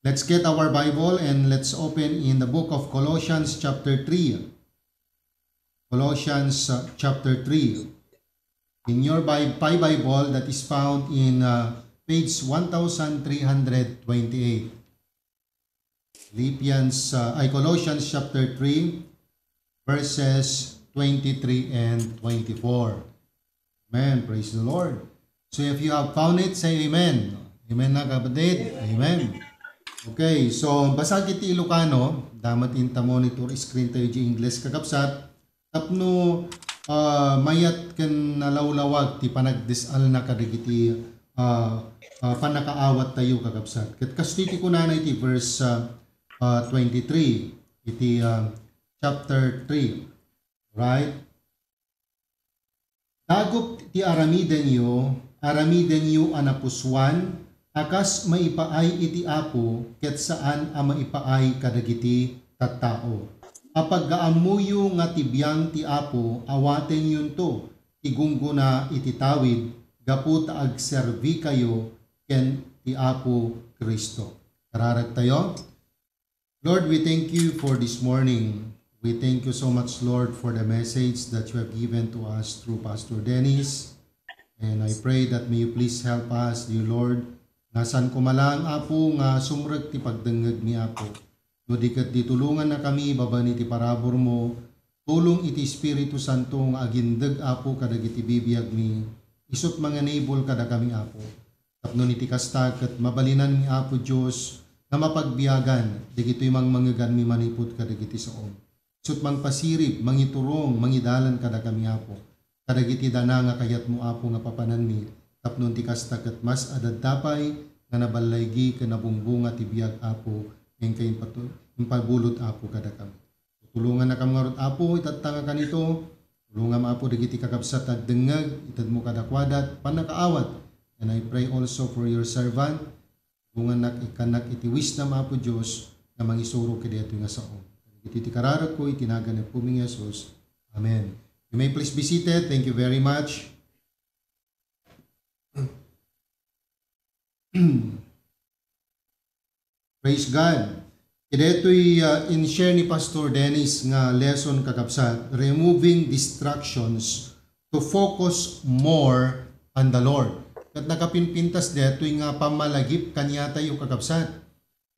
Let's get our Bible and let's open in the book of Colossians chapter 3. Colossians chapter 3. In your Bible that is found in page 1328. Colossians chapter 3 verses 23 and 24. Amen. Praise the Lord. So if you have found it, say amen. Amen na kapatid. Amen. Okay, so basag iti Ilocano, damat inta monitor screen tayo di English kakapsat, tapno mayat ken nalawlawag ti panagdisal na kadagiti panakaawat tayo kakapsat. Ket kastiti ko na iti verse 23, iti chapter 3, right? Dagop ti aramiden yu anapuswan, akas maipaay iti apo, ket saan a maipaay kadagiti tattao. Apagaamuyo nga tibiyang ti apo, awaten yun to, igungguna iti tawid, gapu ta agservi kayo, ken ti apo Kristo. Kararag tayo. Lord, we thank you for this morning. We thank you so much, Lord, for the message that you have given to us through Pastor Dennis. And I pray that may you please help us, dear Lord. Nasan ko malang, Apo, nga sumrag ti pagdengeg ni Apo. No dikat ditulungan na kami, baba ni ti parabor mo. Tulong iti Espiritu Santo nga agindeg, Apo, kadag iti bibiyag mi. Isot mga enable kada kami, Apo. Tapno ni ti kastag kat mabalinan mi, Apo, Diyos, na mapagbiyagan. Digito'y mangagan mi manipot kadag iti saom. Isot mang pasirip, mangiturong, mangidalan kada kami, Apo. Kadagiti dana nga kayat mo, Apo, nga papanan mi, tapnon ti kastakat mas adadapay nga nabalaygi ka nabungbunga ti biyag, Apo, ngayon kayo pagulot, Apo, kada kami. Tulungan na kami ngarot, Apo, itatanga ka nito, tulungan mo, Apo, dagiti kakabsat at dengag, itad mo kadakwadat, panakaawat. And I pray also for your servant, tulungan na ikanak iti wisdom, Apo, Diyos, na mangisuro kadi ato nga saong. Iti kararat ko, itinagan na puming Yesus. Amen. You may please be seated. Thank you very much. Praise God. Ideto'y in-share ni Pastor Dennis nga lesson kakabsat, removing distractions to focus more on the Lord. At nakapinpintas deto'y nga pamalagip kanya tayo kakabsat.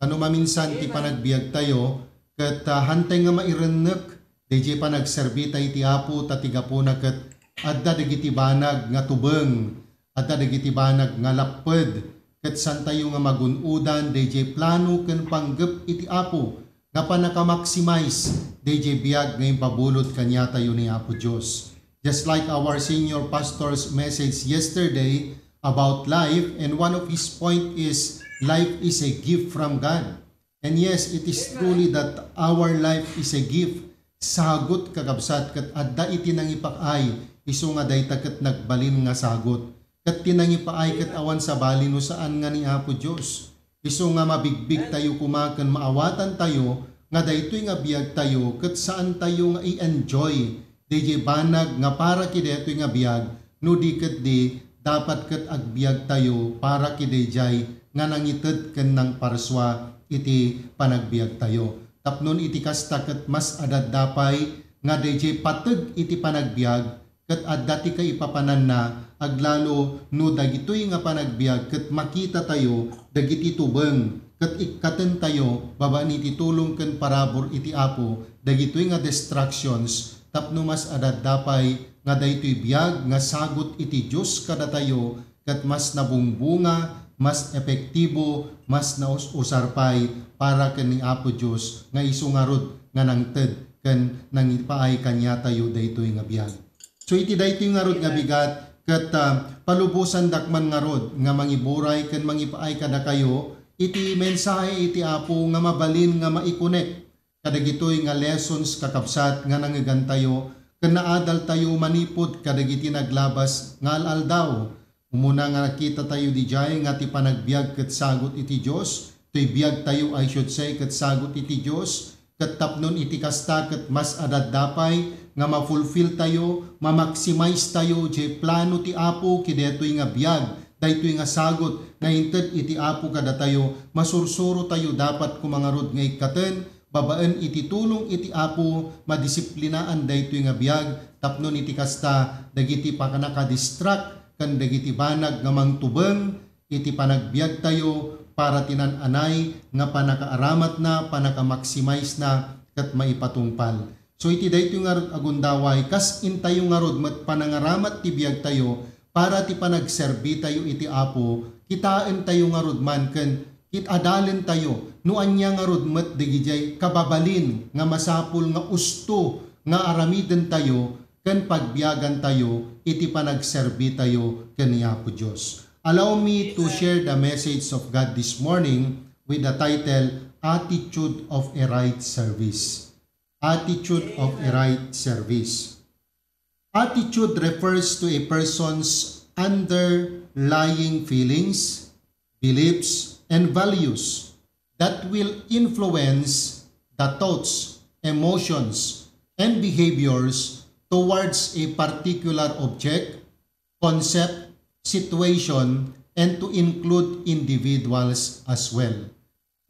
Ano maminsan ti panagbiag tayo, kat hantay nga mairenek, DJ pa nagserbi tayo ti Apo, tatiga po na kat adda dagiti banag nga tubeng, adda dagiti banag nga laped, kat san tayo nga magunudan, DJ plano ken panggep iti Apo, nga panaka-maximize, DJ biag ngayon pabulot kanya tayo ni Apo Diyos. Just like our senior pastor's message yesterday about life, and one of his point is, life is a gift from God. And yes, it is truly that our life is a gift. Sagot kakabsat kat adda iti nangipaay iso nga dayta kat nagbalin nga sagot kat tinangipaay kat awan sa balin no saan nga ni Apo Dios iso nga mabigbig tayo kumaken maawatan tayo nga daytoy nga biag tayo kat saan tayo nga i-enjoy DJ banag nga para kidetoy nga biag no di ket di dapat kat agbiag tayo para kidejay nga nangited ken nang parswa iti panagbiag tayo. Tapnon iti kasta ket mas adadapay nga DJ pateg iti panagbiag ket adda ti kaipapanan na aglalo no dagitoy nga panagbiag ket makita tayo dagiti tubeng ket ikkaten tayo baba ni ti tulong ken parabor iti Apo dagitoy nga distractions tapno mas adadapay nga daytoy biag nga sagot iti Dios kada tayo ket mas nabungbunga, mas epektibo, mas nausarpay para kaning Apo Diyos nga isungarod nga nangted ken nangipaay kanya tayo daytoy nga biag. So iti daytoy nga rod nga bigat ket palubusan dakman nga rod nga mangiburay ken mangipaay kada kayo iti mensahe iti Apo nga mabalin nga maikonek kadagitoy nga lessons kakabsat nga nangagantayo ken naadal tayo manipod kadagiti naglabas nga aldaw. Umuna nga nakita tayo di jay nga ti panagbiag ket sagot iti Dios, toy biag tayo I should say ket sagot iti Dios, ket tapnon iti kasta ket mas adadapay nga ma-fulfill tayo, ma-maximize tayo jay plano ti Apo kidetoy nga biag daytoy nga sagot nga hinted iti Apo kada tayo, masursuro tayo dapat kumangarod nga ikaten, babaan iti tulong iti Apo, madisiplinaan daytoy nga biag, tapnon iti kasta, dagiti pakanaka-distract, kan dagiti banag nga mangtubeng, iti panagbiag tayo, para tinananay nga panakaaramat na, panaka-maximize na, kat maipatungpal. So iti daytoy nga agundaway, kas in tayo nga rod, panangaramat ti biag tayo, para ti panagserbi tayo iti Apo, kitain tayo nga rod man, ken kitadalen tayo, no anya nga rod met digijay kababalin, nga masapul nga usto, nga aramiden tayo, ken pagbiagan tayo, iti panagserbi tayo ken ni Apo Dios. Allow me to share the message of God this morning with the title, Attitude of a Right Service. Attitude of a Right Service. Attitude refers to a person's underlying feelings, beliefs, and values that will influence the thoughts, emotions, and behaviors towards a particular object, concept, situation, and to include individuals as well.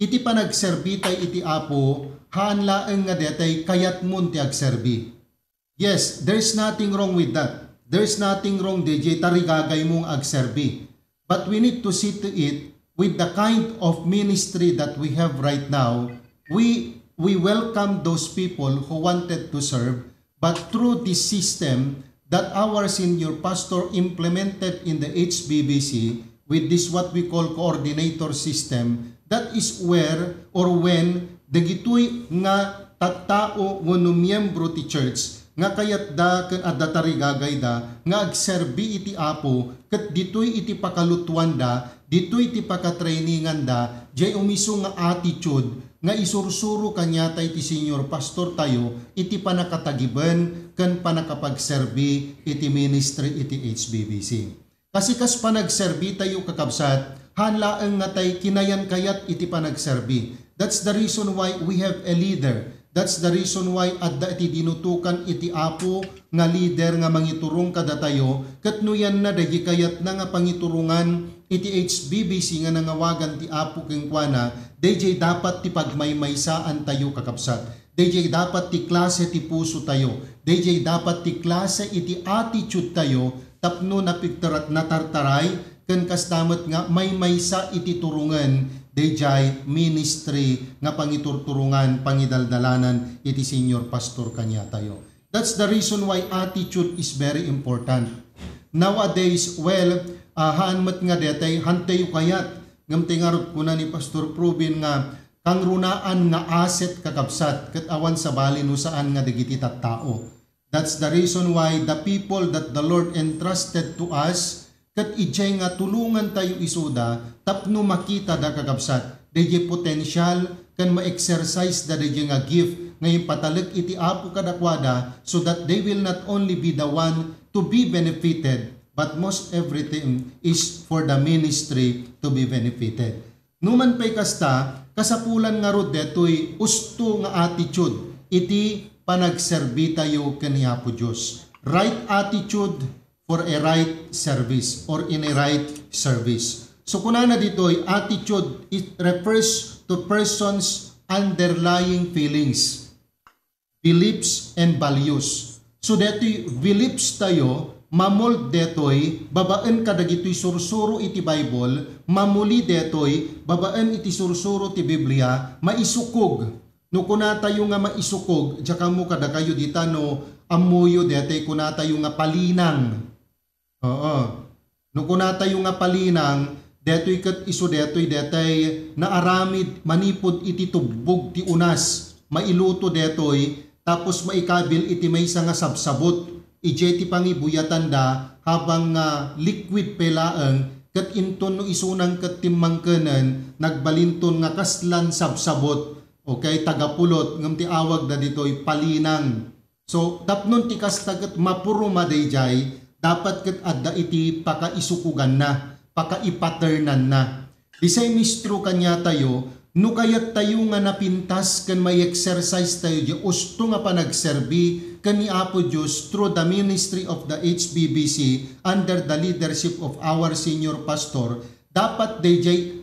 Iti panagserbi tay iti Apo, haanlaeng nga detay kayat mun ti agserbi. Yes, there's nothing wrong with that. There's nothing wrong DJ tarigagay mong agserbi. But we need to see to it with the kind of ministry that we have right now. We welcome those people who wanted to serve, but through this system that our senior pastor implemented in the HBBC with this what we call coordinator system, that is where or when dagitoy nga tattao wenno miyembro ti church nga kayat da ken adda tarigagay da nga agserbi iti Apo ket ditoy iti pakalutuan da, ditoy iti pakatrainingan da, jay umiso nga attitude nga isursuro kanya tay ti senior pastor tayo iti panakatagiben ken panakapagserbi iti ministry iti HBBC. Kasi kas panagserbi tayo kakabsat, hanlaeng nga tay kinayan kayat iti panagserbi. That's the reason why we have a leader. That's the reason why adda iti dinutukan iti Apo nga leader nga mangiturong kada tayo, ket nuyan na dagi kayat na nga pangiturungan iti HBBC nga nangawagan ti Apo ken kuana, DJ dapat ti pagmaymaysaan tayo kakabsat. DJ dapat ti klase ti puso tayo. DJ dapat ti klase iti attitude tayo, tapno napigtarat natartaray ken kastamot nga maymaysa iti turungan DJ ministry nga pangiturturungan, pangidaldalanan iti senior pastor kanya tayo. That's the reason why attitude is very important. Nowadays, haan mat nga detay hantay kayat ngam tingarot kuna ni Pastor Provin nga kang runaan nga asset kakabsat ket awan sa bali no saan nga dagiti tattao. That's the reason why the people that the Lord entrusted to us ket ijay nga tulungan tayo isuda tapno makita da kakabsat DJ potential kan ma-exercise da DJ nga gift ngayon patalag iti Apo kadakwada so that they will not only be the one to be benefited but most everything is for the ministry to be benefited. Numan pay kasta kasapulan nga rod detoy usto nga attitude iti panagserbi tayo ken ni Apo Dios. Right attitude for a right service or in a right service. So kunana ditoy attitude, it refers to person's underlying feelings, beliefs, and values. So detoy beliefs tayo, mamold detoy, babaan kadagitoy sursuro iti Bible, mamuli detoy, babaan iti sursuro ti Biblia, maisukog. No kuna tayo nga maisukog, diya mo kada kayo dita no, amuyo detoy kuna tayo nga palinang. Oo. No kuna tayo nga palinang, detoy ket isu detoy detay naaramid manipod iti tubbog ti unas, mailuto detoy, tapos maikabil iti maysa nga sabsabot, ije ti pangibuyatan da habang liquid pelaeng ket inton no isunang ket timmangkenen nagbalinton nga kaslan sabsabot, okay tagapulot ngem ti awag da ditoy palinang. So tapnon ti kasta ket mapuro madayjay dapat ket adda iti pakaisukugan na, pakaipaternan na. Disay mistro kanya tayo, no kayat tayo nga napintas kan may exercise tayo di usto nga panagserbi kani Apo Diyos through the ministry of the HBBC under the leadership of our senior pastor, dapat DJ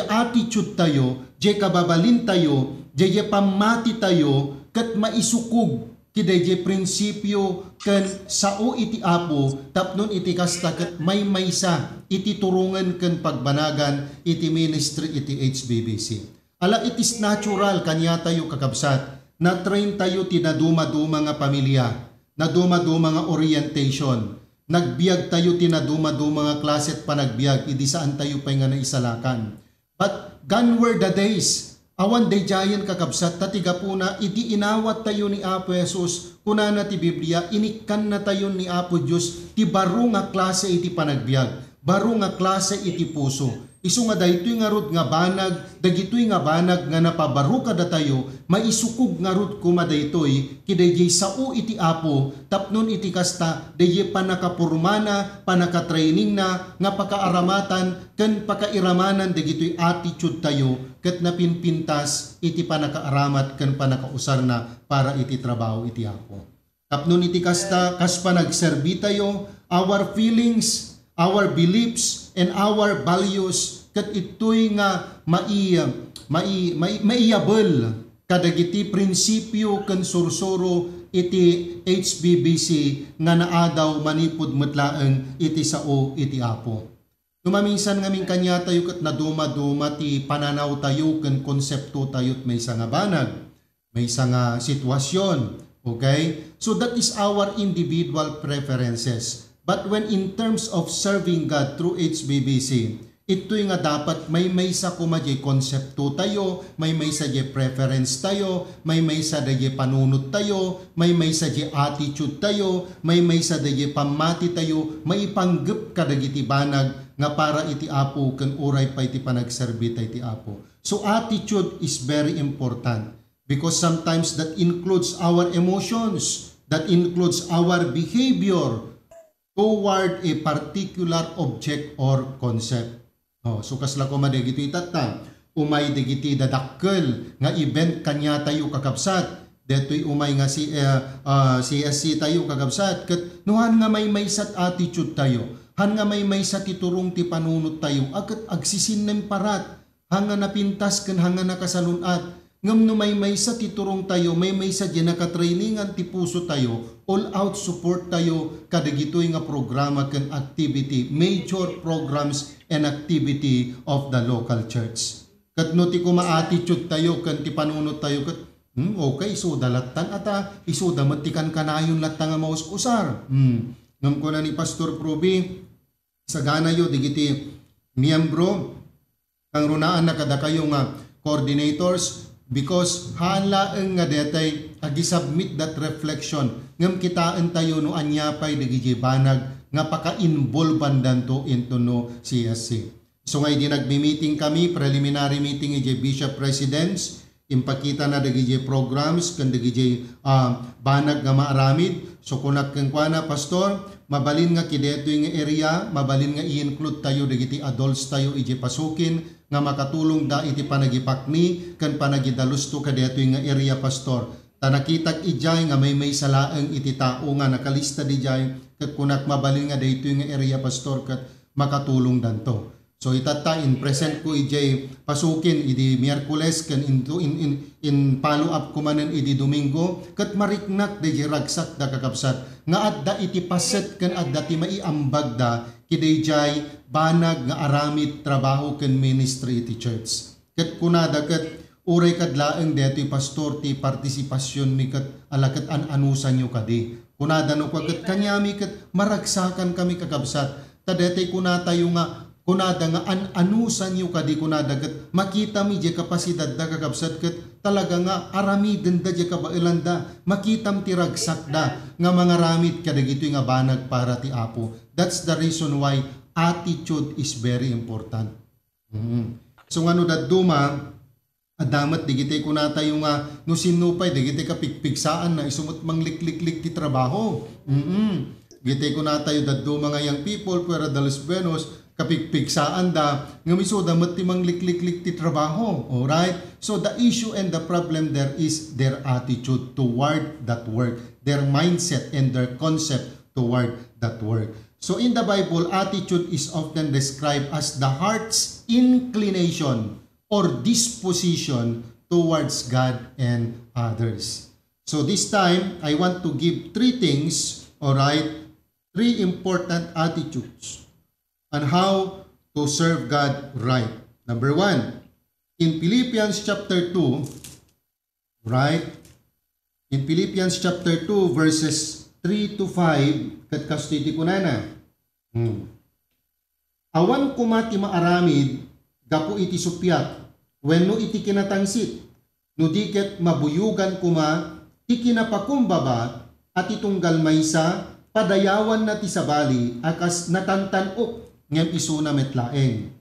attitude tayo, DJ kababalin tayo, DJ pamati tayo, kat maisukog kiday prinsipyo ken sao iti Apo tapnon iti kasta ket may maysa iti turungan ken pagbanagan iti ministry iti HBBC. Ala it is natural kanya tayo kakabsat na train tayo ti naduma-duma nga pamilya, naduma-duma nga orientation, nagbiag tayo ti naduma-duma nga klase at panagbiag idi saan tayo pay nga naisalakan. But gone were the days awan day jayan kakabsat tatiga po na iti inawat tayo ni Apo Jesus kunana ti Biblia inikan na tayo ni Apo Diyos ti baro nga klase iti panagbiag, baro nga klase iti puso. Isu nga daytoy nga rod nga banag, dagitoy nga banag nga napabaro kada tayo, maisukog nga rod kuma daytoy kidayjay sao iti Apo tapnon iti kasta dayjay panakapurmana, panakatraining na nga pakaaramatan ken pakairamanan dagitoy attitude tayo ket napinpintas iti panakaaramat ken panakausar na para iti trabaho iti Apo. Tapnon iti kasta kas panagserbi tayo, our feelings, our beliefs, and our values ket itoy nga maiyabel kadagiti prinsipyo ken sursuro iti HBBC nga naadaw manipud metlaeng iti sao iti Apo. Numaminsan ngamin kanya tayo ket naduma-duma ti pananaw tayo ken konsepto tayo may isa nga banag, may isa nga sitwasyon. Okay? So that is our individual preferences. But when in terms of serving God through HBBC, ito'y nga dapat may sa kumadya konsepto tayo, may sa di preference tayo, may sa di panunot tayo, may sa di attitude tayo, may sa di pamati tayo, may panggap kadagiti banag nga para iti Apo ken uray pa iti panagserbi iti Apo. So attitude is very important because sometimes that includes our emotions, that includes our behavior toward a particular object or concept. So kasla ko madagiti itata, umay dagiti dadakkel nga event kanya tayo kakabsat, detoy umay nga si CSC tayo kakabsat, ket nuhan nga may sat attitude tayo, han nga may sa titurong ti panunot tayo, akat agsisinnem parat, hanga napintas ken hanga nakasalunat, ngam no may sa titurong tayo, may sa di nakatrainingan ti puso tayo, all out support tayo kadagitoy nga programa ken activity, major programs and activity of the local church. Kat no ti kuma-attitude tayo ken ti panunot tayo ket okay so dalatan ata iso dametikan kanayon latta nga maus-usar. Ngam ko na ni Pastor Proby sagana yo digiti miyembro kang runaan na kada kayo nga coordinators because hanlaeng nga detay agi-submit that reflection ngam kitaan tayo no anyapay dagiti banag nga paka-involvan danto into no CSC. So ngay di nagmi-meeting kami, preliminary meeting iti Bishop Presidents, impakita na dagiti programs kan dagiti banag nga maaramid. So kunak ken kuana pastor, mabalin nga kidetoy nga area, mabalin nga i-include tayo dagiti adults tayo iti pasukin nga makatulong da iti panagipakni ken panagidalusto kadetoy nga area pastor. Tanakitak ijay nga may salaeng iti tao nga nakalista dijay ket kunak mabalin nga daytoy nga area pastor ket makatulong danto. So itata in present ko ijay pasukin idi Miyerkules ken in follow up ko manen idi Domingo ket mariknak dijay ragsak da kakabsat nga adda iti paset ken adda ti maiambag da kidijay banag nga aramid trabaho ken ministry iti church. Ket kunada ket uray kadlaeng detoy pastor ti partisipasyon mi ket alaket anusan nyo kadi. Kunada no ket kanyami ket maragsakan kami kakabsat. Tadetay kunatayo nga kunada nga anusan nyo kadi kunada ket makita mi di kapasidad da kakabsat ket talaga nga aramiden da di kabailanda makitam ti ragsak da nga mga ramid kadagitoy nga banag para ti Apo. That's the reason why attitude is very important. So ngano daduma adamat digitay kuna tayo nga no sinupay digitay ka pigpigsaan na isumot manglikliklik ti trabaho. Gitay kuna tayo daduma nga young people pero dalos buenos kapigpigsaan da, nga miso da matimang liklik-lik ti trabaho. Alright? So the issue and the problem there is their attitude toward that work, their mindset and their concept toward that work. So in the Bible, attitude is often described as the heart's inclination or disposition towards God and others. So this time, I want to give three things, alright, three important attitudes on how to serve God right. Number one, in Philippians chapter 2, right? In Philippians chapter 2, verses 3 to 5, katkastiti ko na. Awan kumati maaramid, gapu iti supyat, wenno iti kinatangsit, no diket mabuyugan kuma, ti kinapakumbaba, at itunggal maysa, padayawan na ti sabali, akas natantanok, ngem isuna metlaeng.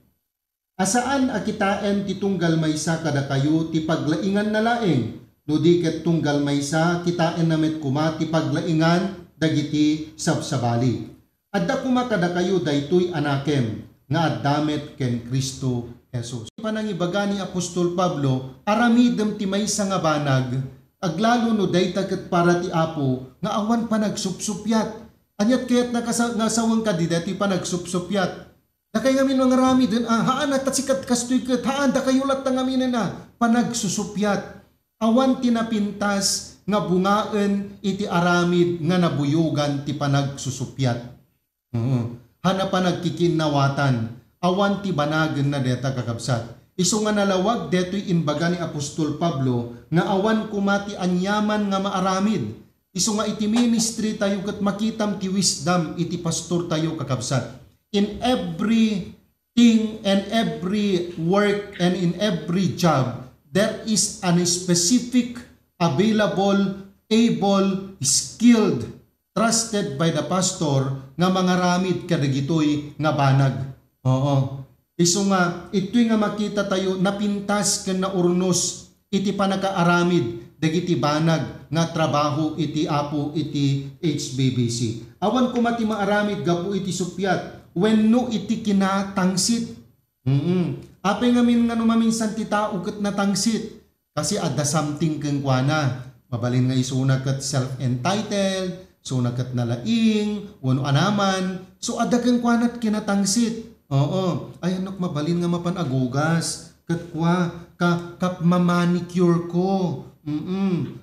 Asaan akitaen ti tunggal maysa kada kayo ti paglaingan na laeng, no diket tunggal maysa kitaen na met kuma ti paglaingan dagiti sabsabali. Adda kuma kada kayo daytoy anakem, nga addamet ken Kristo Jesus. Panangibaga ni Apostol Pablo, aramidem ti maysa nga banag, aglalo no dayta ket para ti Apo, nga awan pa nagsupsupyat. Anyat kaya't nakasawang ka di dati pa nagsupsupyat. Da kayo ngamin mga rami din, haan at sikat kastoy kat, haan da kayo lat na ngamin na, panagsusupyat. Awan tinapintas nga bungaen iti aramid nga nabuyugan ti panagsusupyat. Hana pa nagkikinawatan, awan ti banagen na deta kakabsat. Iso nga nalawag deto'y inbaga ni Apostol Pablo, nga awan kumati anyaman nga maaramid. Iso nga iti ministry tayo kat makitam ti wisdom iti pastor tayo kakabsat. In everything and every work and in every job, there is a specific, available, able, skilled, trusted by the pastor nga mga ramid kadagitoy nga banag. Oo. Iso nga, ito'y nga makita tayo napintas ken na urnos iti panakaaramid dagiti banag nga trabaho iti Apo iti HBBC. Awan kumati maaramid gapu iti supyat wenno iti kinatangsit. Apay ngamin nga numaminsan ti tao ket natangsit kasi adda something keng kuana. Mabalin nga isuna ket self-entitled, suna ket nalaing, wano anaman. So adda keng kuanat kinatangsit. Oo, ay anok mabalin nga mapanagugas ket kwa kap mamanicure ko.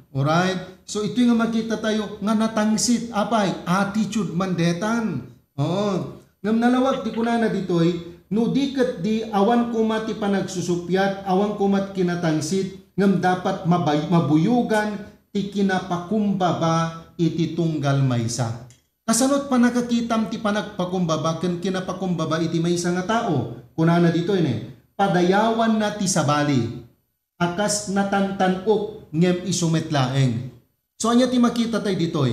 Alright? So ito nga makita tayo nga natangsit. Apay, attitude mandetan. Oo. Ngam nalawag ti kunana ditoy, no diket di awan kumati panagsusupyat, awan kumat kinatangsit, ngam dapat mabuyugan ti kinapakumbaba iti tunggal maysa. Kasanot pa nakakitam ti panagpakumbaba ken kinapakumbaba iti maysa nga tao. Kunana ditoy padayawan na ti sabali. Akas natantanok ngem isumetlaeng. So anya ti makita tayo ditoy.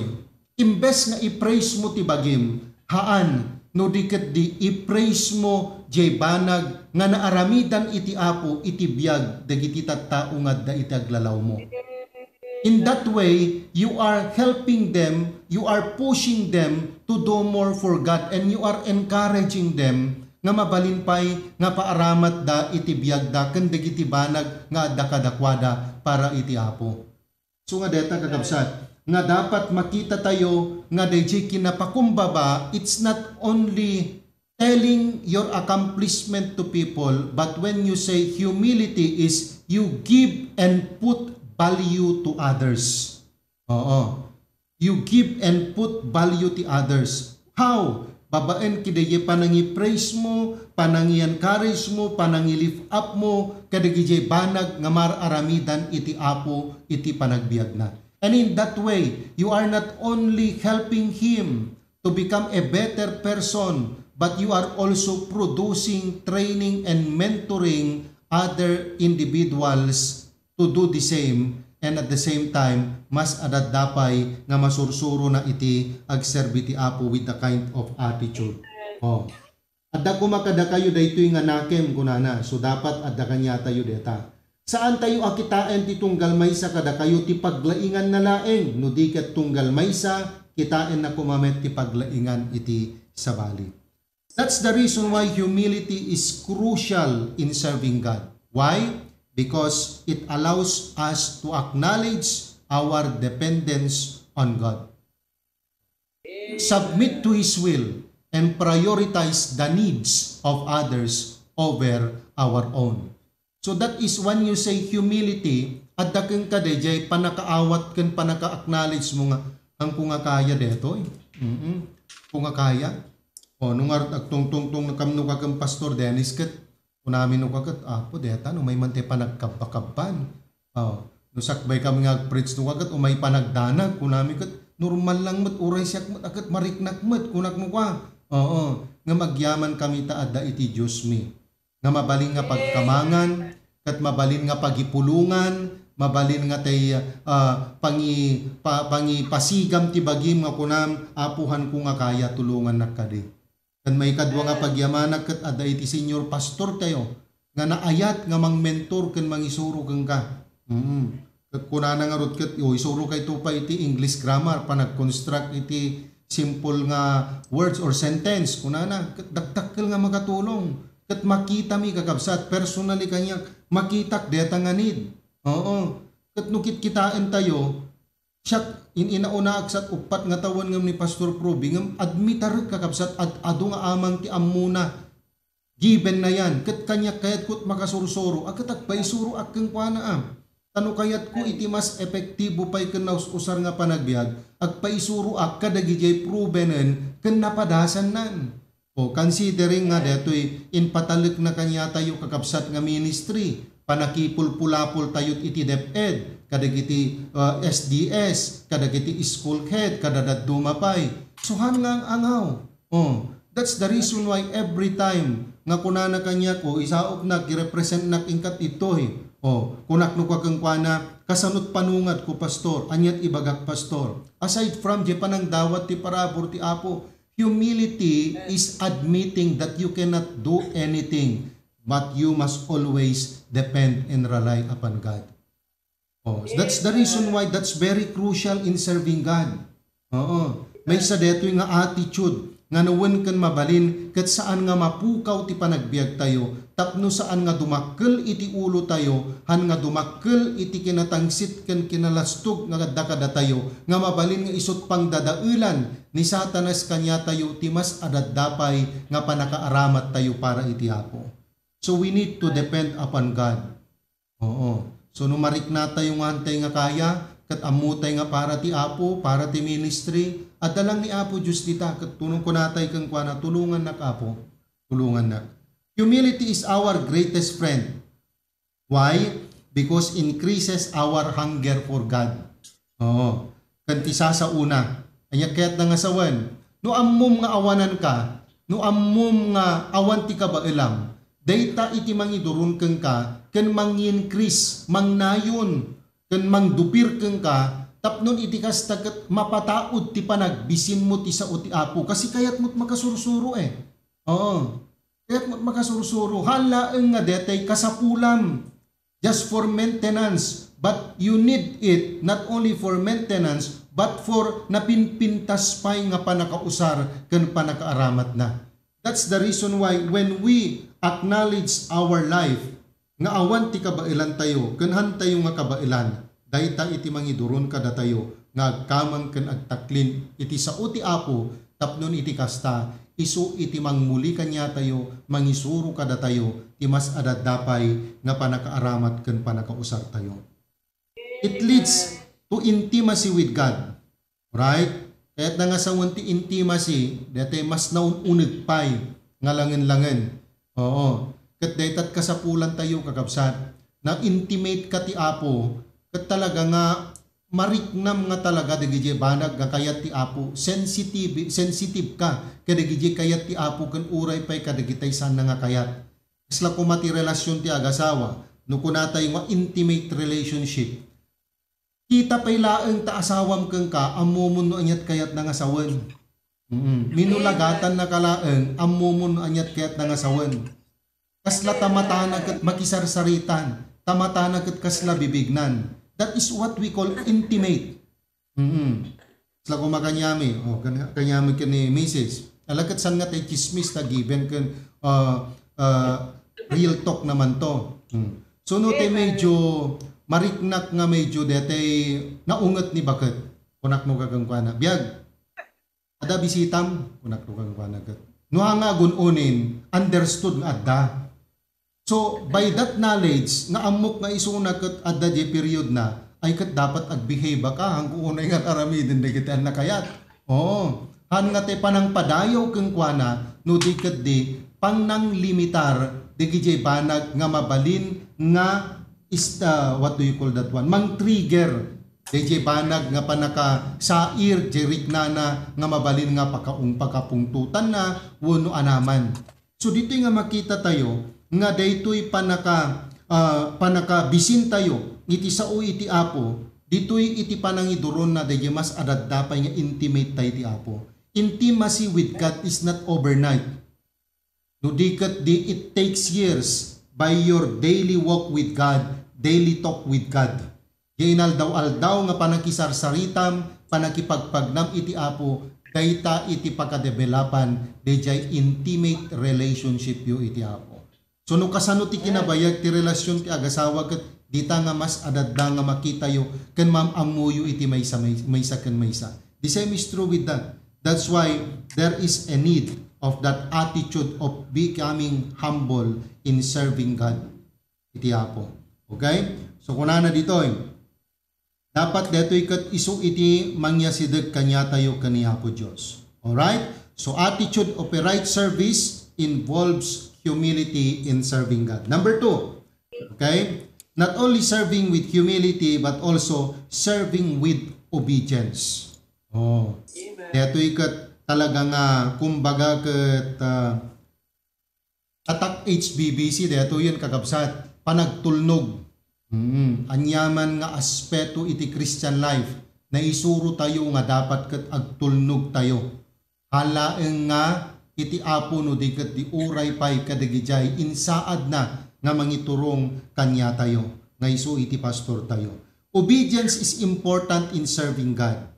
Imbes nga i-praise mo ti bagim, haan no diket di i-praise mo jay banag nga naaramidan iti Apo iti biag dagiti tattao nga da iti aglalaw mo. In that way, you are helping them, you are pushing them to do more for God and you are encouraging them nga mabalinpay nga paaramat da iti biag da ken dagiti banag nga adda kadakwada para iti Apo. So nga deta kakabsat, nga dapat makita tayo nga dayjay kinapakumbaba, it's not only telling your accomplishment to people, but when you say humility is you give and put value to others. Oo. You give and put value to others. How? Babaen kidaye panangi praise mo, panangi encourage mo, panangi lift up mo, kadagiti banag nga mararamidan iti Apo iti panagbiag na. And in that way, you are not only helping him to become a better person, but you are also producing, training, and mentoring other individuals to do the same. And at the same time, mas adadapay nga masursuro na iti agserbi ti Apo with the kind of attitude. Oh. Adda kumakada kayo daytoy nga nakem kunana. So dapat adda kanya tayo deta. Saan tayo akitaan ti tunggal maysa kada kayo ti paglaingan na laeng no di ket tunggal maysa kitain na kumamet ti paglaingan iti sabali. That's the reason why humility is crucial in serving God. Why? Because it allows us to acknowledge our dependence on God. Submit to His will and prioritize the needs of others over our own. So that is when you say humility, at dakeng ka dejay panakaawat ken panaka-acknowledge mo nga ang kunga kaya deto. Kunga kaya. O nung agtungtungtong nakamno ka kang Pastor Dennis ket kunamin no kagat apo deta no may mante panagkabakaban. No sakbay kami nga preach no kagat o may panagdanag kunami ket normal lang met uray siyak met akat mariknak met kunak mo ka. Oo, nga magyaman kami ta adda iti Dios mi. Nga mabalin nga pagkamangan, kat mabalin nga pagipulungan, mabalin nga tay pasigam ti bagim nga kunam apuhan ko nga kaya tulungan nakadi. Kan may kadwa nga pagyamanak kat adda iti senior pastor tayo nga naayat nga mang mentor ken mangisuro keng ka. Kat kunana nga rod ket isuro kay to pa iti English grammar pa nag-construct iti simple nga words or sentence kunana ket dakdakkel nga makatulong ket makita mi kakabsat personally kanya makitak deta nga need. Oo. Ket nukit kitaan tayo siya inauna aksat upat nga tawon ngam ni Pastor Proby ngam admitar kakabsat adu nga amang ti ammuna given na yan ket kanya kayat kut makasursuro aket agpaisuro akeng kuana tano kayat ko iti mas epektibo pay ken usar nga panagbiag agpaisuro ak kadagijay provenen ken napadasan nan. O considering nga detoy in patalik na kanya tayo kakabsat nga ministry panakipulpulapol tayot iti DepEd kadagiti SDS kadagiti school head kadadad dumapay suhan nga ang angaw. That's the reason why every time nga kunana kanya ko isaop na girepresent nak ingkat itoy. Kunak no kakang kuana kasanot panungat ko pastor anyat ibagak pastor. Aside from di panang dawat ti parabor ti Apo, humility is admitting that you cannot do anything but you must always depend and rely upon God. That's the reason why that's very crucial in serving God. May sa detoy nga attitude nga nawen ken mabalin ket saan nga mapukaw ti panagbiag tayo tapno saan nga dumakkel iti ulo tayo han nga dumakkel iti kinatangsit ken kinalastog nga kadda tayo nga mabalin nga isut pang dadaelan ni Satanas kanya tayo ti mas adaddapay nga panakaaramat tayo para iti Apo. So we need to depend upon God. So numarik na tayo nga hantay nga kaya ket amutay nga para ti Apo, para ti ministry at dalang ni Apo Diyos dita ket tunong ko natay kang kuana tulungan nak Apo, tulungan nak. Humility is our greatest friend. Why? Because increases our hunger for God. Kanti sa una. Anya kaya't nga sawan. No ammom nga awanan ka, no ammom nga awan ti kabailam. Dayta iti mangidurun keng ka, ken mang-increase, mangnayon, ken mangdupir keng ka, tapnon iti kastagat mapataod ti panagbisin mo ti sao ti Apo kasi kayat mo't makasursuro Kayat mo't makasursuro. Halaeng nga detay kasapulam just for maintenance. But you need it not only for maintenance but for napinpintas pay nga panakausar ken panakaaramat na. That's the reason why when we acknowledge our life nga awan ti kabailan tayo ken han tayo nga kabailan dayta iti mangiduron kada tayo nga agkamang ken agtaklin iti sao ti Apo tapnon iti kasta isu iti mangmuli kanya tayo mangisuro kada tayo ti mas adaddapay nga panakaaramat ken panakausar tayo. It leads to intimacy with God. Right? Kaya't nga sa ti intimacy dete mas naununeg pay nga langen-langen. Ket daytat kasapulan tayo kakabsat na intimate ka ti Apo ket talaga nga mariknam nga talaga dagiti banag nga kayat ti Apo sensitive ka kadagiti kayat ti Apo ken uray pay kadagitay sana nga kayat. Isla ko mati relasyon ti agasawa no kunatay nga intimate relationship. Kita pay laeng ta asawam keng ka ammomon no anyat kayat na nga sawen. Minulagatan na kalaeng ammomon no anyat kayat na nga sawen. Kasla tamatana ket makisarsaritan, tamatana ket kasla bibignan. That is what we call intimate. Sila ko makanyami, kanyami ka ni Mrs. Alakat san nga tay chismis na given kan real talk naman to. So no tay medyo mariknak nga medyo detay naunget ni bakit kunak no kagangkwana. Biag ada bisitam kunak no kagangkwana ket. No nga gununin understood nga adda. So by that knowledge nga amok nga isuna ket adda di period na ay kat dapat agbehave ka hanggang unay nga aramidin na kita nakayat. Oo. Han nga te panang padayaw keng kuana no di kat di pang nang limitar di gijay banag nga mabalin nga what do you call that one? Mang trigger. Di jay banag nga panaka sair jerik nana nga mabalin nga pakapungtutan na wano anaman. So dito nga makita tayo nga daytoy panaka bisin tayo iti sao iti apo ditoy iti panangiduron na dayjay mas adadapay nga intimate tayo iti apo. Intimacy with God is not overnight. No dikat di it takes years by your daily walk with God, daily talk with God. Diyan aldaw-aldaw nga panakisarsaritam, panakipagpagnam iti apo, dayta iti pagkadevelopan, dayjay intimate relationship yu iti apo. So no kasano ti kinabayag ti relasyon ti agasawa ket dita nga mas adadda nga makita yo ken mamamuyo iti maysa ken maysa. The same is true with that. That's why there is a need of that attitude of becoming humble in serving God. Iti apo. Okay? So kunana dito dapat detoy ket isu iti mangyasideg kanya tayo kaniya po Dios. Alright? So attitude of a right service involves humility in serving God. Number 2. Okay? Not only serving with humility but also serving with obedience. Oh. Detoy ket talaga nga kumbaga ket atak HBBC deto yun kakabsat panagtulnog. Anyaman nga aspeto iti Christian life na isuro tayo nga dapat ket agtulnog tayo. Halaeng nga iti apo no di ket di uray pay kadagijay insaad na nga mangiturong kanya tayo nga isu iti pastor tayo. Obedience is important in serving God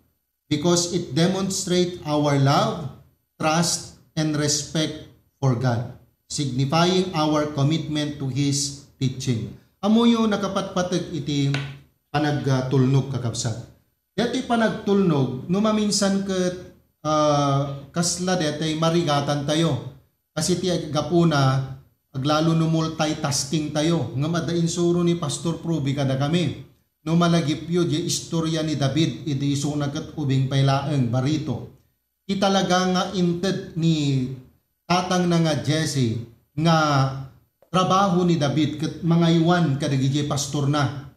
because it demonstrates our love, trust, and respect for God, signifying our commitment to His teaching. Amoyo nakapatpatag iti panagtulnog kakabsat. Deti panagtulnog, numaminsan ket kasla detay marigatan tayo. Kasi ti gapuna, aglalo no multitasking tayo. Nga madain suro ni Pastor Proby kada kami. No malagip yun, yung istorya ni David, iti isunagat ubing pailaeng barito. Italaga nga inted ni tatang na nga Jesse, nga trabaho ni David, kat mga iwan kadagijay pastor na.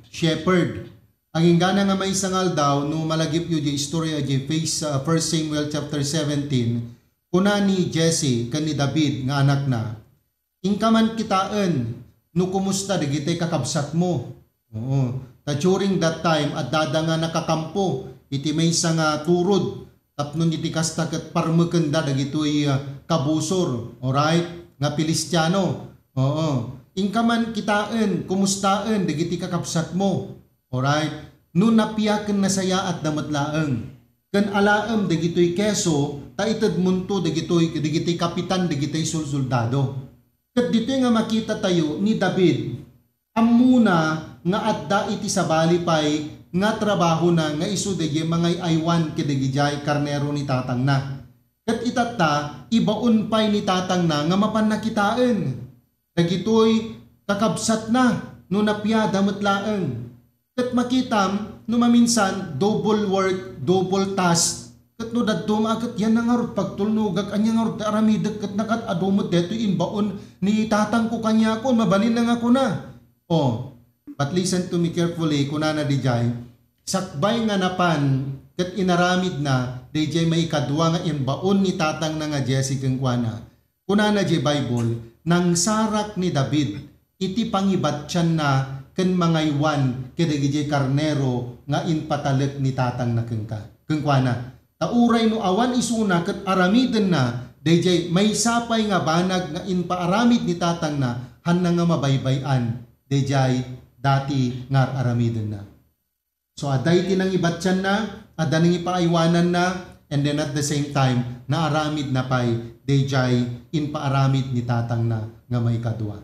Shepherd. Ang ingana nga may sangal daw, no malagip yun yung istorya yung 1 Samuel chapter 17, kuna ni Jesse, kan ni David, nga anak na, ingkaman kitaan, no kumusta, digitay kakabsat mo. Oo. Ta during that time at dada nga nakakampo iti maysa nga turod tapno iti kasta ket parmekenda dagitoy kabusor, alright, nga Pilistiyano. Oo. Ingkaman kitaan, kumustaen dagiti kakabsat mo. Alright? No napiyaken na saya at damatlaeng. Ken alaem dagitoy keso ta ited munto dagitoy kapitan dagitoy soldado. Ket ditoy nga makita tayo ni David amuna nga adda iti sabali pay nga trabaho na nga isu dayjay mga aywan kedagijay karnero ni tatang na. Ket itatta ibaon pay ni tatang na nga mapannakitaan. Dagitoy kakabsat na no napyada metlaeng. Ket makitam no maminsan double work, double task. Ket no dadto maaget yan nangarot pagtulnogag anya ngarot aramidek ket nakat adumot deto imbaon ni tatang ko kanya ko mabalin na nga ko na. Oh, but listen to me carefully, kunana dijay, sakbay nga napan, ket inaramid na, dijay may kadwa nga imbaon ni tatang na nga Jesse keng kuana. Kunana dijay Bible, nang sarak ni David, iti pangibatyan na, ken mangaywan, kedagijay karnero, nga inpatalek ni tatang na keng kuana. Tauray no awan isuna, ket aramiden na, dijay may sapay nga banag nga inpaaramid ni tatang na, han na nga mabaybayan, dijay dati nga aramiden na. So aday tinang ibatyan na, adan nang ipaaywanan na, and then at the same time naaramid na pay dayjay in paaramid ni tatang na nga may kadwa.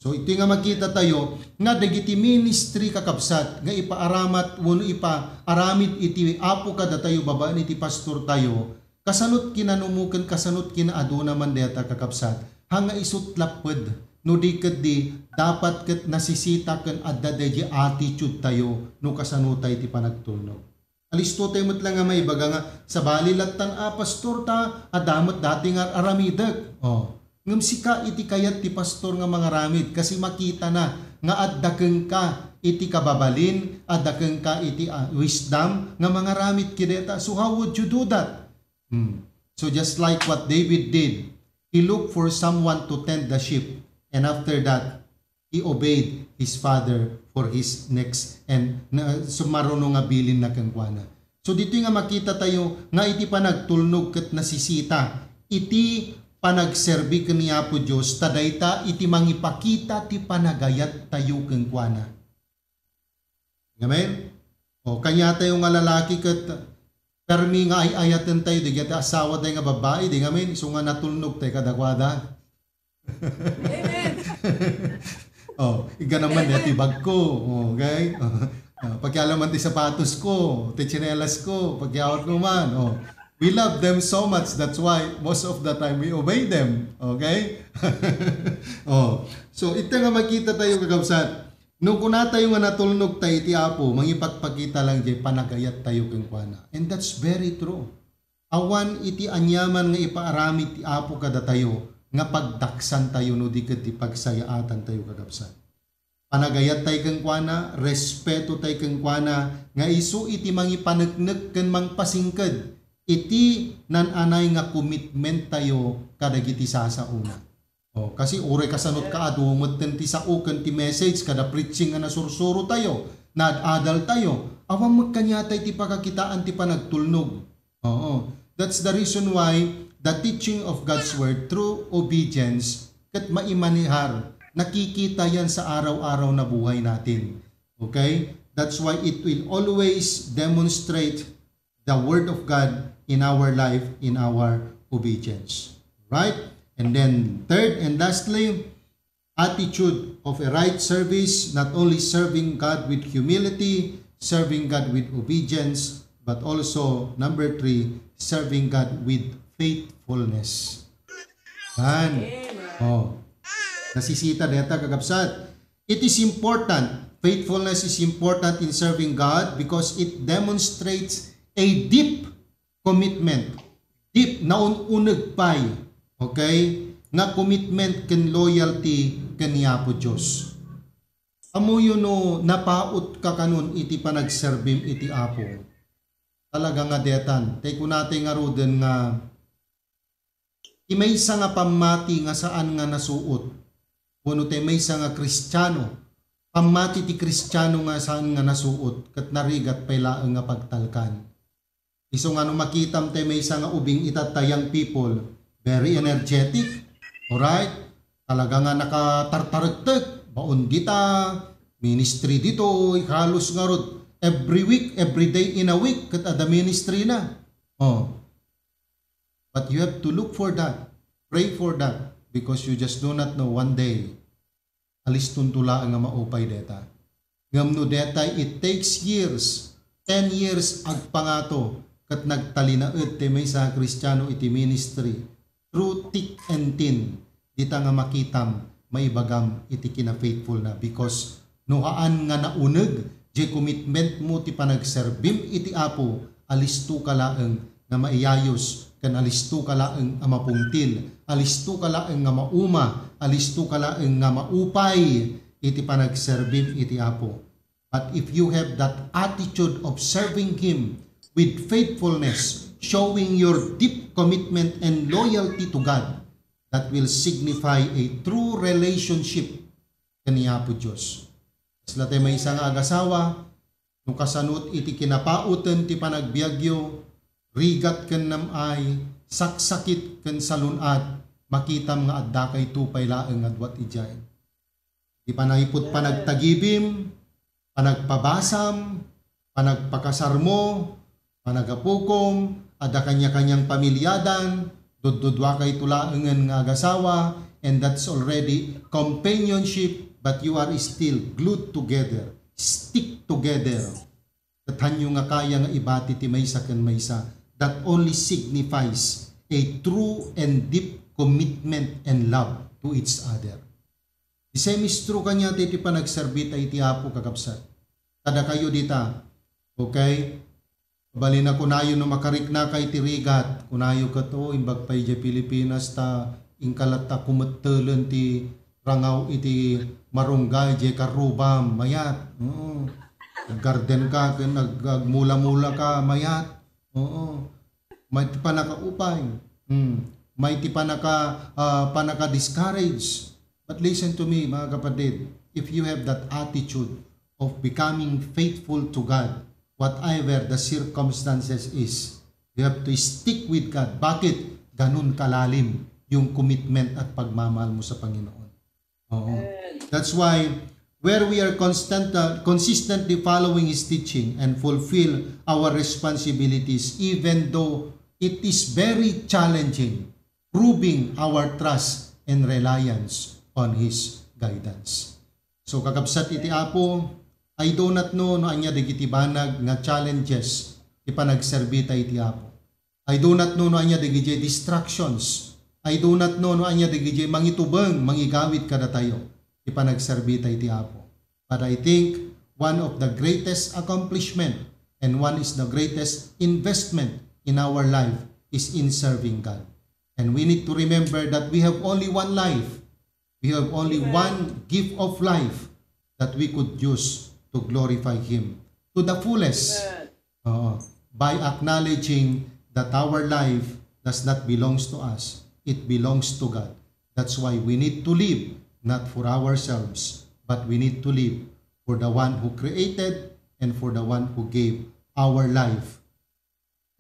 So ito nga makita tayo nga dagiti ministry kakabsat nga ipaaramat wenno ipaaramid iti apo kada tayo babaen iti pastor tayo kasanot kinanumuken kasanot kinaaduna man deta kakabsat hanga isut laped no di ket di dapat ket nasisita ken adda deji attitude tayo no kasanutay ti panagtulnog. Alisto tayo met lang nga may baga nga sa balilatan pastor ta adamot dati nga aramidek. Ngem sika iti kayat ti pastor nga mga ramid kasi makita na nga addakeng ka iti kababalin, addakeng ka iti wisdom nga mga ramid kideta. So how would you do that? So just like what David did, he looked for someone to tend the sheep. And after that, he obeyed his father for his next and sumaruno nga bilin na kangkwana. So dito nga makita tayo nga iti panagtulnog ket nasisita. Iti panagserbi kaniya po Diyos tadayta iti mangipakita ti panagayat tayo kangkwana. Amen? O kanya tayo nga lalaki ket permi nga ay-ayaten tayo di gati asawa tayo nga babae di ngamen iso nga natulnog tayo kadakwada. Amen. Iga naman ti bag ko. Okay? Pagkialaman ti sapatos ko, ti tsinelas ko, pagkiawat ko man. We love them so much. That's why most of the time we obey them. Okay? So ito nga makita tayo kakabsat. Nung kuna tayo nga natulnog tayo ti apo, mangipagpakita lang di panagayat tayo kengkwana. And that's very true. Awan iti anyaman nga ipaaramid ti apo kada tayo nga pagdaksan tayo no di ket ti pagsayaatan tayo kakabsat. Panagayat tayo kengkwana, respeto tayo kengkwana, nga isu iti mangipaneknek ken mangpasingked. Iti nananay nga commitment tayo kadagiti sasauna. Kasi ure kasanot ka adumot ti sao ken ti message kada preaching nga nasursuro tayo, nadadal tayo. Awang magkanyatay ti pakakitaan ti panagtulnog. That's the reason why the teaching of God's word through obedience ket maimanihar nakikita yan sa araw-araw na buhay natin. Okay? That's why it will always demonstrate the word of God in our life, in our obedience. Right? And then third and lastly, attitude of a right service, not only serving God with humility, serving God with obedience, but also number 3, serving God with faithfulness. Yan. Nasisita deta kakabsat. It is important. Faithfulness is important in serving God because it demonstrates a deep commitment. Deep na ununeg pay. Okay? Nga commitment ken loyalty kaniya po Diyos. Amo yun no, napaut ka kanon iti panagserbim iti apo. Talaga nga detan. Tay ko natin nga roden nga imaysa nga pamati nga saan nga nasuot. Kuno tay maysa nga Kristiyano. Pamati ti Kristiyano nga saan nga nasuot ket narigat pay laeng nga pagtalkan. Iso nga no makitam tay maysa nga ubing itatayang people, very energetic. Alright? Talaga nga nakatartarektek. Baon dita, ministry dito, halos nga rod. Every week, every day in a week, kat ada ministry na. But you have to look for that. Pray for that. Because you just do not know one day, alis tuntula nga maupay deta. Ngam no deta, it takes years, 10 years agpangato, kat nagtalinaet te may sa Kristiyano iti ministry. Through thick and thin, dita nga makitam, maibagam iti kina-faithful na. Because nohaan nga nauneg, di commitment mo ti panagserbim iti apo, alisto ka laeng nga maiyayos, kan alisto ka laeng nga mapungtil, alisto ka laeng nga mauma, alisto ka laeng nga maupay, iti panagserbim iti apo. But if you have that attitude of serving Him with faithfulness, showing your deep commitment and loyalty to God, that will signify a true relationship kaniya po Diyos. Sila tayo may isang agasawa, nung kasanot iti kinapauten ti panagbiagyo, rigat ken namay, saksakit ken salunat, makitam nga adda kay tupay laeng adwat ijay. Di panahipot panagtagibim, panagpabasam, panagpakasarmo, panagapukom, ada kanya-kanyang pamilyadan, dudwa kay tulaengan nga agasawa, and that's already companionship, but you are still glued together, stick together. Tatanyo nga kaya nga ibati ti maysa ken maysa, that only signifies a true and deep commitment and love to each other. The same is true kanya ti panagserbita iti Apo kakabsat. Kada kayo dita, okay? Bali na kunayo no makarikna kay tirigat, kunayo ka to, imbag pay di Pilipinas ta, ingkalat ta kumettelen ti rangaw iti marunggay, di karubam, mayat. Oo. Garden ka, nagmula-mula ka, mayat. Oo. May ti pa nakaupay. May ti pa naka-discourage. But listen to me, mga kapatid, if you have that attitude of becoming faithful to God, whatever the circumstances is, you have to stick with God. Bakit? Ganun kalalim yung commitment at pagmamahal mo sa Panginoon. Oo. That's why, where we are consistently following His teaching and fulfill our responsibilities, even though it is very challenging, proving our trust and reliance on His guidance. So, kakabsat iti Apo, I do not know no anya digiti banag nga challenges ipanagserbita iti Apo. I do not know no anya digiti distractions. I do not know no anya digiti mangitubeng mangigawit kada tayo ipanagserbita iti Apo. But I think one of the greatest accomplishment and one is the greatest investment in our life is in serving God. And we need to remember that we have only one life. We have only one gift of life that we could use to glorify Him to the fullest, by acknowledging that our life does not belong to us, it belongs to God. That's why we need to live not for ourselves, but we need to live for the one who created and for the one who gave our life,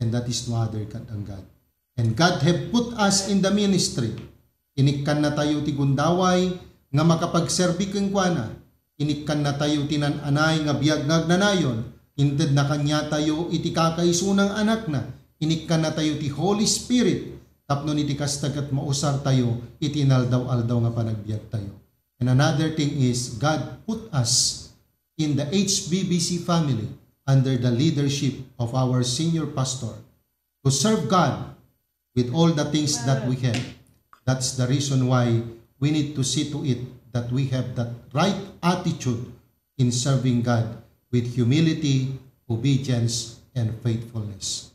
and that is no other than God. And God have put us in the ministry. Inikkan na tayo ti gundaway nga makapagserbi keng kuana. Inikkan na tayo tinananay nga biyag nagnanayon, inted na kanya tayo iti kakaisunang anak na, inikkan na tayo ti Holy Spirit, tapno iti kastagat mausar tayo, itinaldaw-aldaw nga panagbiag tayo. And another thing is, God put us in the HBBC family under the leadership of our senior pastor to serve God with all the things that we have. That's the reason why we need to see to it that we have that right attitude in serving God with humility, obedience, and faithfulness.